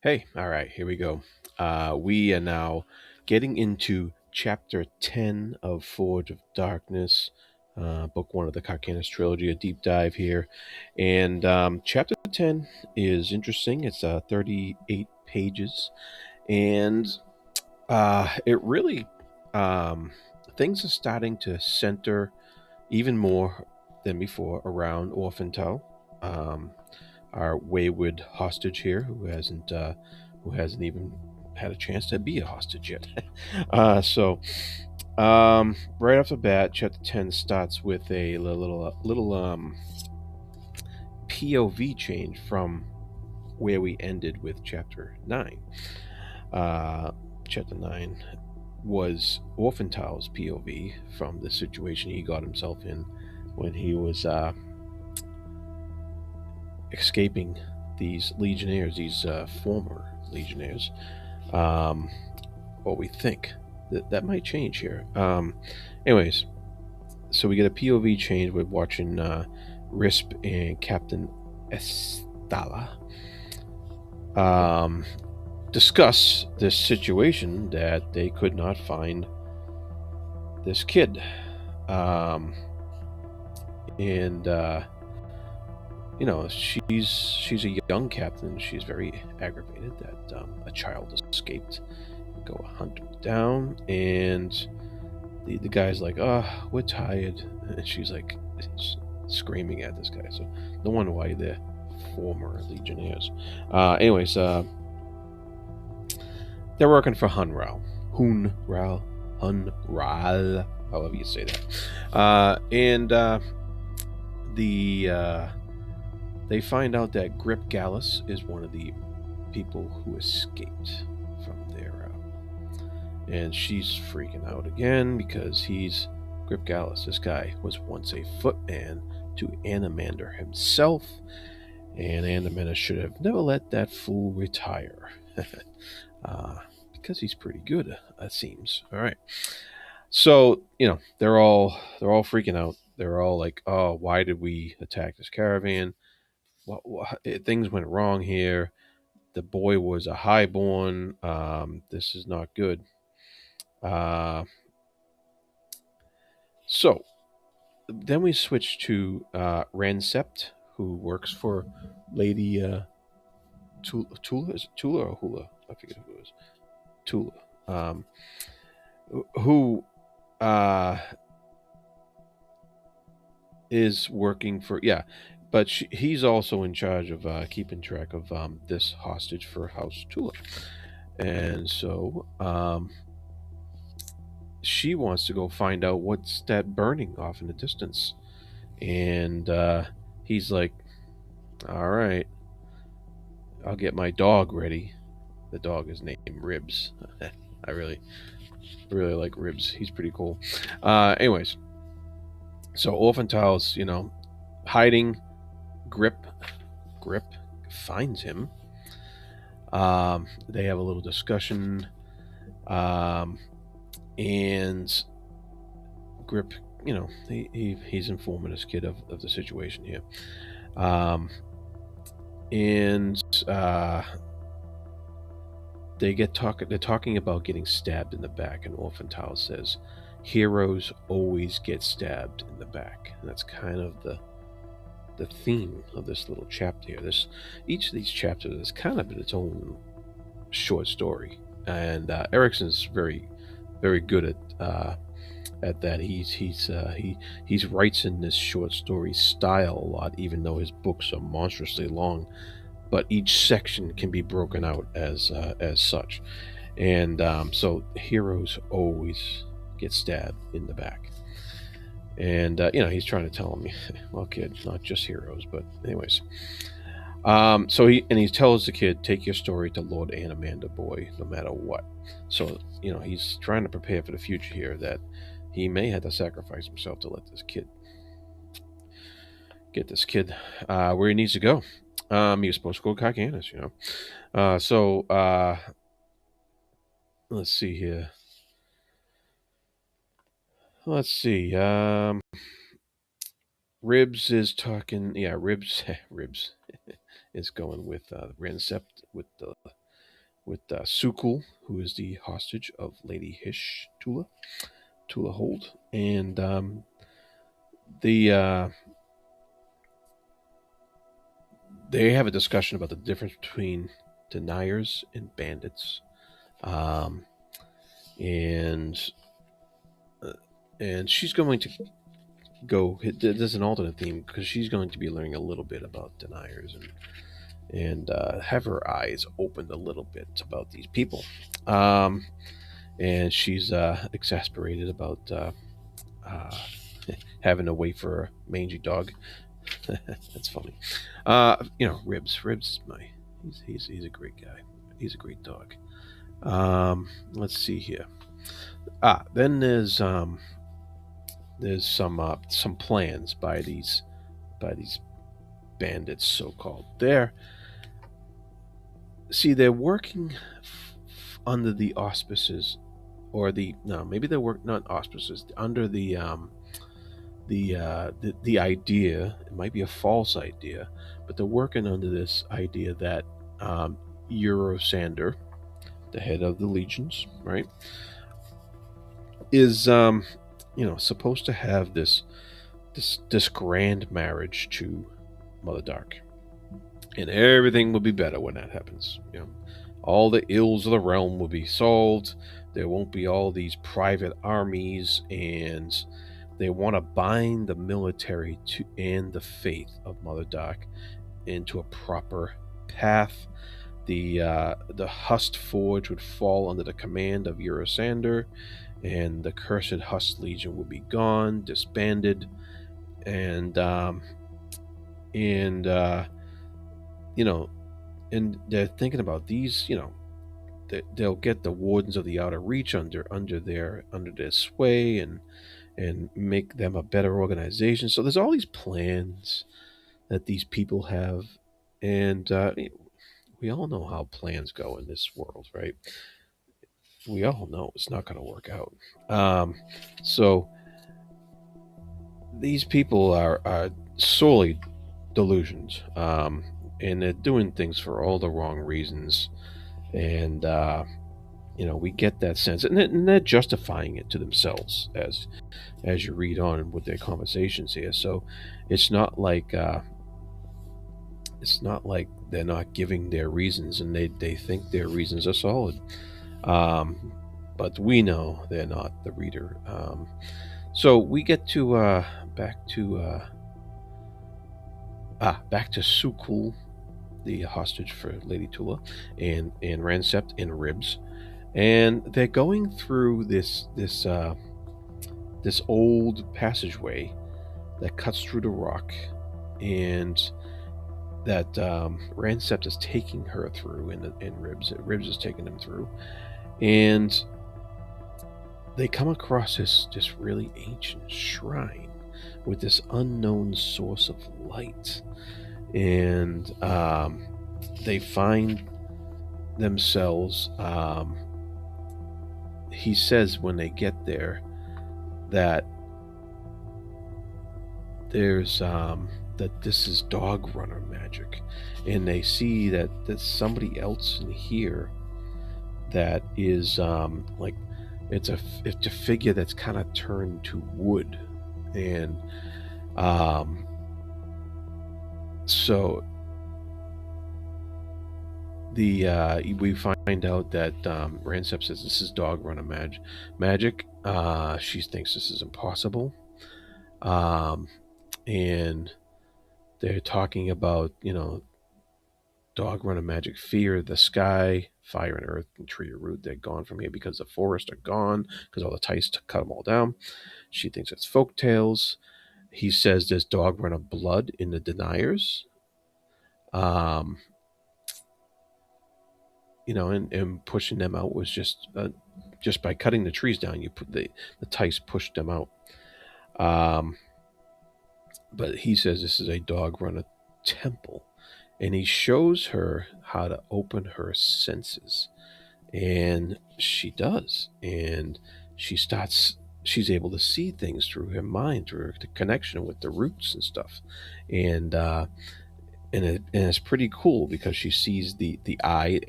Hey, all right, here we go. We are now getting into chapter 10 of Forge of Darkness, book one of the Carcanis trilogy, a deep dive here. And chapter 10 is interesting. It's 38 pages. And it really, um, things are starting to center even more than before around Orphantel. Um, our wayward hostage here, who hasn't even had a chance to be a hostage yet. Right off the bat, chapter 10 starts with a little POV change from where we ended with chapter 9. Uh, Chapter 9 was Orphantal's POV from the situation he got himself in when he was escaping these legionnaires, these former legionnaires. Um, what we think that might change here. Anyways, so we get a POV change with watching Risp and Captain Estala um, discuss this situation that they could not find this kid. Um, and she's a young captain. She's very aggravated that a child escaped. Go hunt him down, and the guy's like, "Oh, we're tired," and she's like screaming at this guy. So no wonder why they're former legionnaires. Anyways, they're working for Hunral, however you say that. And the They find out that Grip Gallus is one of the people who escaped from there. And she's freaking out again because he's Grip Gallus. This guy was once a footman to Animander himself, and Animander should have never let that fool retire. Because he's pretty good, it seems. All right. So, they're all freaking out. They're all like, "Oh, why did we attack this caravan? Things went wrong here. The boy was a highborn. This is not good." Uh, so then we switch to Ransept, who works for Lady Tula. Is it Tula or Hula? I forget who it is. Tula. Um, who uh, is working for, yeah, but he's also in charge of keeping track of this hostage for House Tula. And so she wants to go find out what's that burning off in the distance. And he's like, "All right, I'll get my dog ready." The dog is named Ribs. I really like Ribs. He's pretty cool. Anyways, so Orphantal's, hiding. Grip finds him. They have a little discussion. And Grip, he's informing his kid of the situation here. And they're talking about getting stabbed in the back, and Orphantal says, "Heroes always get stabbed in the back." And that's kind of the theme of this little chapter here. Each of these chapters is kind of its own short story, and Erikson's very, very good at that. He writes in this short story style a lot, even though his books are monstrously long. But each section can be broken out as such, and so heroes always get stabbed in the back. And he's trying to tell him, well, kid, not just heroes, but anyways. So he tells the kid, "Take your story to Lord Animander, boy, no matter what." So he's trying to prepare for the future here, that he may have to sacrifice himself to let this kid get this kid where he needs to go. He was supposed to go to Carcanis, let's see here. Let's see. Ribs is talking. Yeah, Ribs is going with Ransept with with Sukul, who is the hostage of Lady Hish Tula Hold, and the they have a discussion about the difference between deniers and bandits, um, and uh, and she's going to go. There's an alternate theme because she's going to be learning a little bit about deniers and have her eyes opened a little bit about these people. Um, and she's exasperated about uh, having to wait for a mangy dog. That's funny. Ribs. Ribs is he's a great guy. He's a great dog. Let's see here. Then there's some plans by these bandits, so called. They're working under the auspices, or the no, maybe they work not auspices under the idea. It might be a false idea, but they're working under this idea that um, Eurosander, the head of the legions, right, is supposed to have this grand marriage to Mother Dark, and everything will be better when that happens. All the ills of the realm will be solved. There won't be all these private armies, and they want to bind the military to and the faith of Mother Dark into a proper path. The Hust Forge would fall under the command of Eurosander, and the cursed Hust Legion would be gone, disbanded, and and you know, and they're thinking about these. They'll get the Wardens of the Outer Reach under their sway, and make them a better organization. So there's all these plans that these people have, and we all know how plans go in this world, right? We all know it's not going to work out. So these people are solely delusions, and they're doing things for all the wrong reasons, and we get that sense, and they're justifying it to themselves as you read on with their conversations here. So it's not like they're not giving their reasons, and they think their reasons are solid. Um, but we know they're not, the reader. So we get to back to Sukul, the hostage for Lady Tula, and Ransept and Ribs, and they're going through this old passageway that cuts through the rock, and that Ransept is taking her through, and Ribs is taking them through, and they come across this really ancient shrine with this unknown source of light, and they find themselves. He says when they get there that there's that this is dog runner magic, and they see that there's somebody else in here that is like it's a figure that's kind of turned to wood, and so we find out that Ransept says this is dog runner magic. She thinks this is impossible, um, and they're talking about dog runner magic, fear the sky, fire and earth, and tree or root. They're gone from here because the forests are gone, because all the ties cut them all down. She thinks it's folk tales. He says there's dog runner blood in the deniers. Um, and pushing them out was just by cutting the trees down. You put the ties pushed them out. Um, but he says this is a dog runner temple, and he shows her how to open her senses, and she does, and she's able to see things through her mind, through her connection with the roots and stuff, and and it's pretty cool because she sees the ay,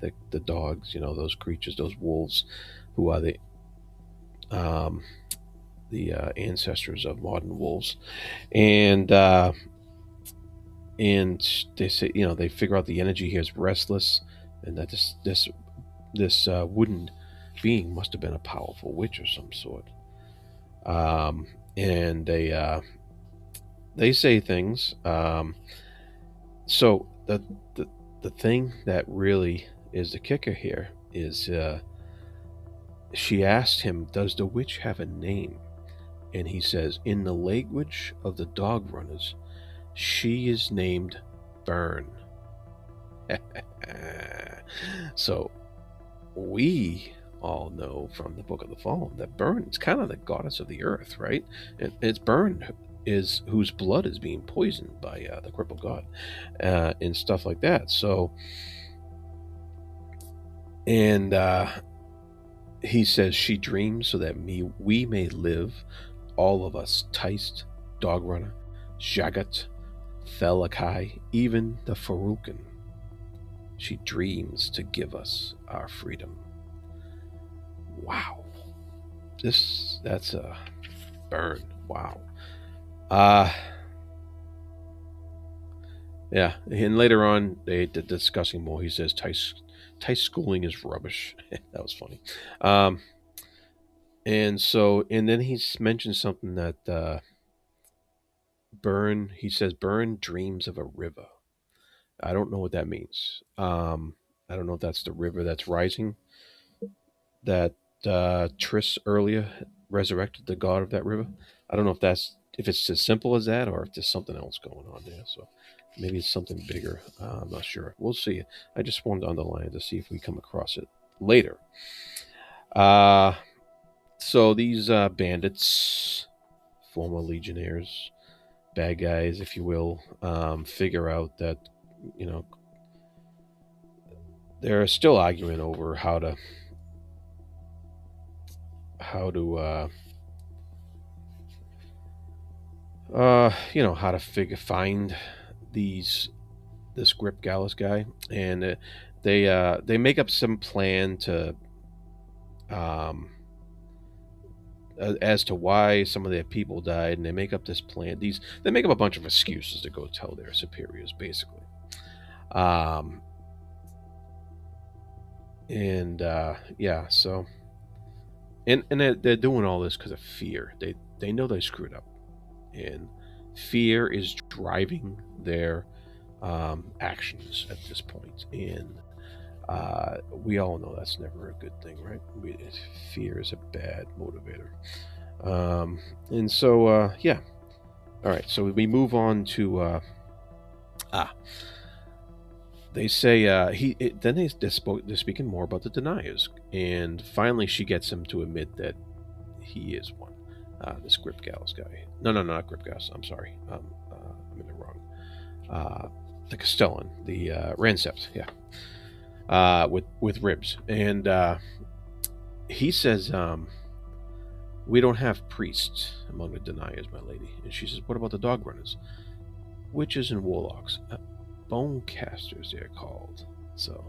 the dogs, those creatures, those wolves, who are um, the ancestors of modern wolves, and they say, they figure out the energy here is restless, and that this wooden being must have been a powerful witch of some sort. And they say things. So the thing that really is the kicker here is, she asked him, "Does the witch have a name?" And he says, "In the language of the dog runners, she is named Burn." So we all know from the Book of the Fallen that Burn is kind of the goddess of the earth, right? And it's Burn is whose blood is being poisoned by the crippled god, and stuff like that. So, and he says she dreams so that we may live, all of us, Teist, Dog Runner, Jagat, Thelakai, even the Farukan. She dreams to give us our freedom. Wow. That's a burn. Wow. Uh yeah. And later on they discussing more. He says Tice schooling is rubbish. That was funny. Um and then he's mentioned something that he says Burn dreams of a river. I don't know what that means. I don't know if that's the river that's rising, that Triss earlier resurrected the god of that river. I don't know if it's as simple as that, or if there's something else going on there. So maybe it's something bigger. I'm not sure. We'll see. I just wanted to underline it to see if we come across it later. Uh, so these bandits, former legionnaires, bad guys, if you will, figure out that, you know they're still arguing over how to find these this Grip Gallus guy, and they make up some plan to, um, as to why some of their people died, and they make up this plan. They make up a bunch of excuses to go tell their superiors, basically. Um, and yeah, so and they're doing all this because of fear. They know they screwed up, and fear is driving their actions at this point. And we all know that's never a good thing, right? Fear is a bad motivator. And so, yeah. All right. So we move on to. Ah, they say then they're speaking more about the deniers, and finally she gets him to admit that he is one. This Grip Gals guy. No, not Grip Gals. I'm sorry. I'm in the wrong. Uh, the Castellan, the Rancept, yeah, with ribs, and he says, "We don't have priests among the deniers, my lady." And she says, "What about the dog runners, witches and warlocks, bone casters? They're called." So,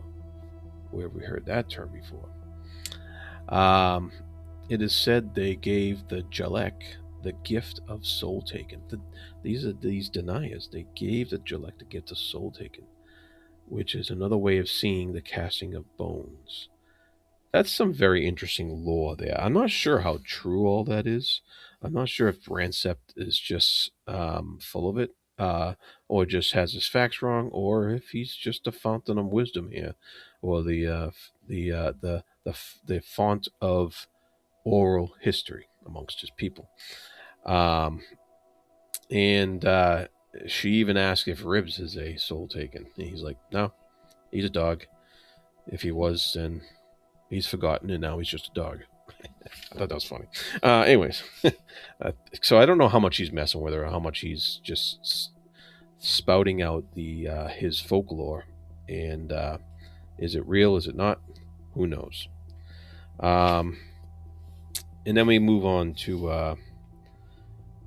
where have we heard that term before? Um, it is said they gave the Jalek the gift of soul taken. These deniers. They gave the Jalek the gift of soul taken, which is another way of seeing the casting of bones. That's some very interesting lore there. I'm not sure how true all that is. I'm not sure if Rancept is just full of it, or just has his facts wrong, or if he's just a fountain of wisdom here, or the font of oral history amongst his people. Um, and she even asked if Ribs is a soul taken. And he's like, no, he's a dog. If he was, then he's forgotten, and now he's just a dog. I thought that was funny. Anyways, so I don't know how much he's messing with her, or how much he's just spouting out the his folklore, and is it real? Is it not? Who knows? Um, and then we move on to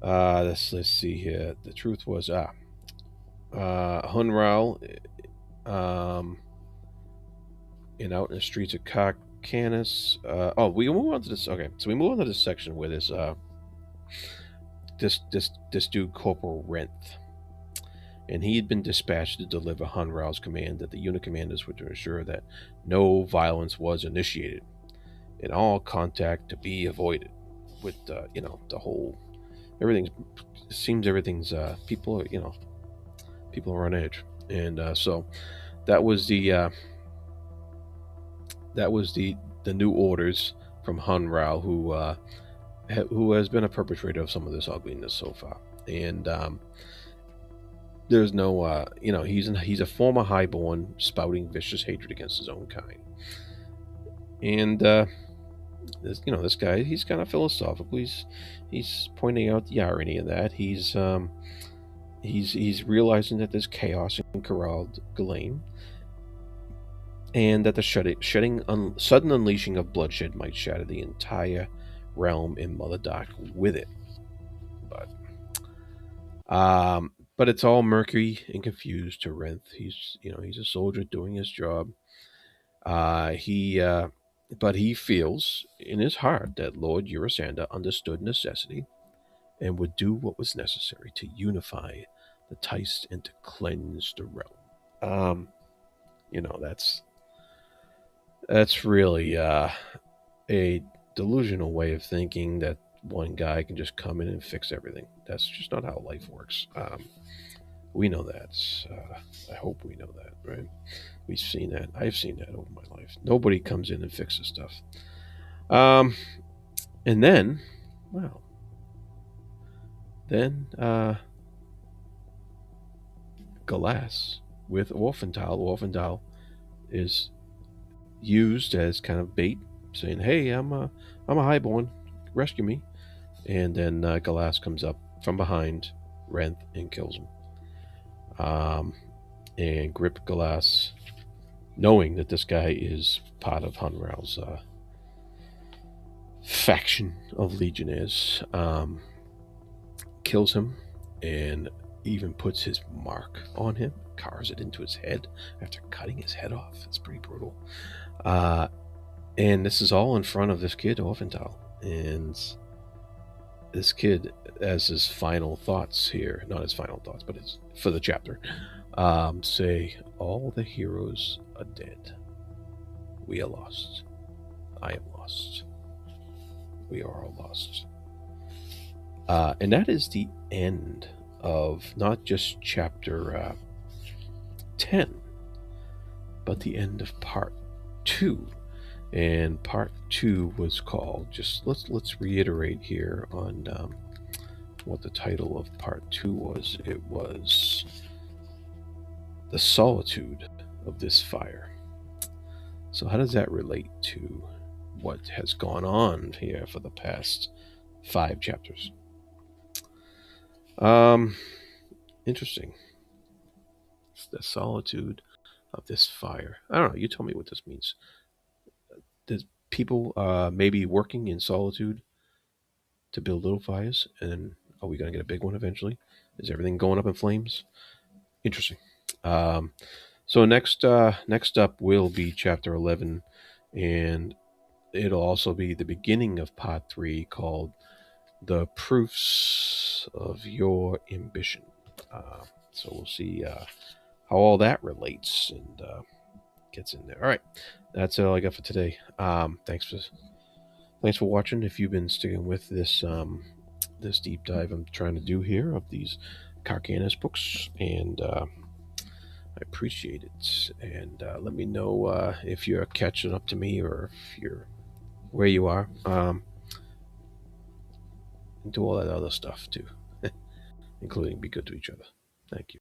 let's see here. The truth was Hunral, um, and out in the streets of Canis. We move on to this. Okay, so we move on to this section where there's this dude Corporal Renth, and he had been dispatched to deliver Hunral's command that the unit commanders were to ensure that no violence was initiated and all contact to be avoided. With the whole everything's seems everything's people are people are on edge, and so that was the new orders from Hunral, who has been a perpetrator of some of this ugliness so far, and there's no he's a former highborn spouting vicious hatred against his own kind, and this guy, he's kind of philosophical. He's pointing out the irony of that. He's realizing that there's chaos in corralled Ghislaine, and that the sudden unleashing of bloodshed might shatter the entire realm in Mother Dark with it. But but it's all murky and confused to Renth. He's a soldier doing his job. He But he feels in his heart that Lord Urisander understood necessity and would do what was necessary to unify the Teist and to cleanse the realm. Um, that's really a delusional way of thinking that one guy can just come in and fix everything. That's just not how life works. We know that. I hope we know that, right? We've seen that. I've seen that over my life. Nobody comes in and fixes stuff. Um, and then, well, then Galas with Orphantal. Orphantal is used as kind of bait, saying, "Hey, I'm a highborn, rescue me." And then Galas comes up from behind Renth and kills him. Um, and Grip Galas, knowing that this guy is part of Hunral's faction of legionnaires, kills him and even puts his mark on him, carves it into his head after cutting his head off. It's pretty brutal. Uh, and this is all in front of this kid, Orphantal. And this kid, as his final thoughts here, not his final thoughts, but his, for the chapter, say, "All the heroes are dead. We are lost. I am lost. We are all lost." And that is the end of not just chapter 10, but the end of part 2. And part 2 was called, just let's reiterate here on what the title of part 2 was. It was The Solitude of This Fire. So how does that relate to what has gone on here for the past 5 chapters? Interesting. It's the solitude of this fire. I don't know. You tell me what this means. Does people maybe working in solitude to build little fires, and are we going to get a big one eventually? Is everything going up in flames? Interesting. Um, so next up will be chapter 11, and it'll also be the beginning of part 3 called "The Proofs of Your Ambition." So we'll see how all that relates and gets in there. All right, that's all I got for today. Thanks for watching. If you've been sticking with this deep dive I'm trying to do here of these Carcanis books, and I appreciate it. And let me know if you're catching up to me or if you're where you are. And do all that other stuff too, including be good to each other. Thank you.